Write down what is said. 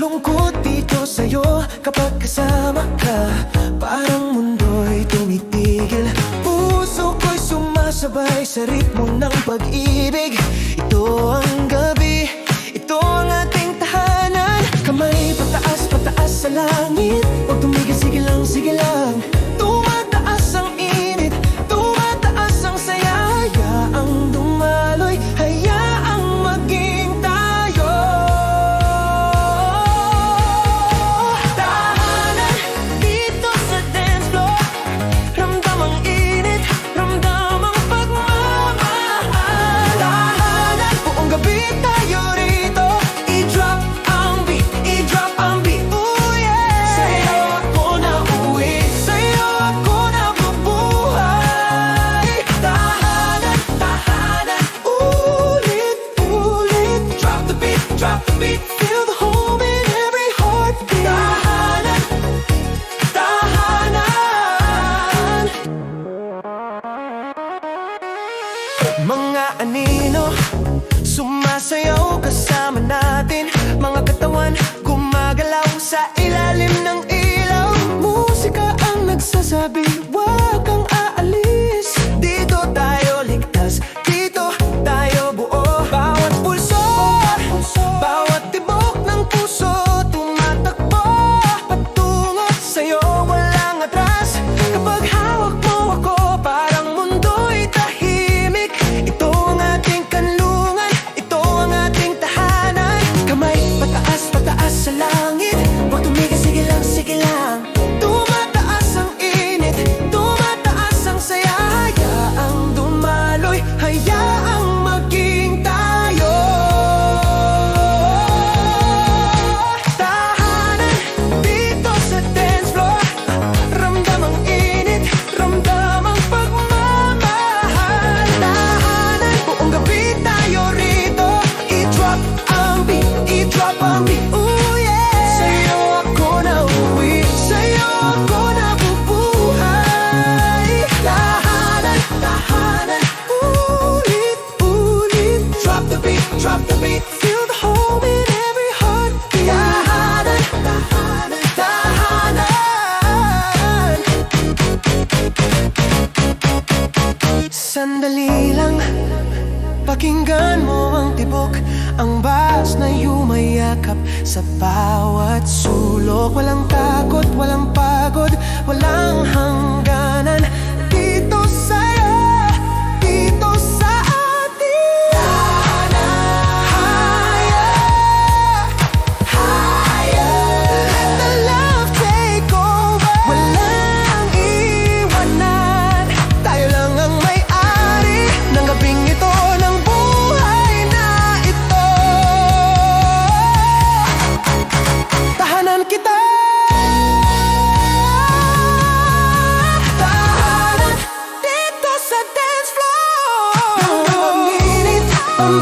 lungkot dito sa'yo kapag kasama ka. Parang mundo'y tumitigil, puso ko'y sumasabay sa ritmo ng pag-ibig. Ito ang gabi, ito ang ating tahanan. Kamay pataas, pataas sa langit, huwag tumigil, sige lang, sige lang. Tumataas ang init, tumataas ang saya. Hayaang dumaloy, hayaang maging tayo. Tahanan dito sa dance floor, ramdam ang init, ramdam ang pagmamahal. Tahanan, buong gabi tayo rito, i-drop ang beat, i-drop ang beat. Ooh yeah, sa'yo ako nauwi, sa'yo ako nabubuhay. Tahanan, tahanan, ulit, ulit. Drop the beat, drop the beat. Feel the home in every heartbeat. Tahanan, tahanan. Mga anino, sumasayaw kasama natin. Mga katawan, gumagalaw sa ilalim ng ilaw. Musika ang nagsasabi, huwag kang aalis. Dito tayo ligtas, dito tayo buo. Bawat pulso, bawat tibok ng puso, tumatakbo patungo sa'yo, walang atras. Kapag hawak mo ako, parang mundo'y tahimik. Ito ang ating kanlungan, ito ang ating tahanan. Kamay pataas, pataas sa langit, huwag tumigil, sige lang, sige lang. Tumataas ang init, tumataas ang saya. Hayaang dumaloy, hayaang maging tayo. Tahanan dito sa dance floor, ramdam ang init, ramdam ang pagmamahal. Tahanan, buong gabi tayo rito, i-drop ang beat, i-drop ang beat. Ooh yeah, sa'yo ako nauwi, sa'yo ako nabubuhay. Tahanan, tahanan, ulit, ulit. Drop the beat, drop the beat. Feel the home in every heartbeat. Tahanan, tahanan, tahanan. Sandali lang, pakinggan mo ang tibok, ang bahas na yumayakap sa bawat sulok. Walang takot, walang pagod, walang hangganan. Dito sa'yo, dito sa atin. Higher, higher. Let the love take over. Walang iwanan, tayo lang ang may-ari ng gabing ito, ng buhay na ito. Tahanan kita, tahanan dito sa dance floor. Ramdam ang init, ang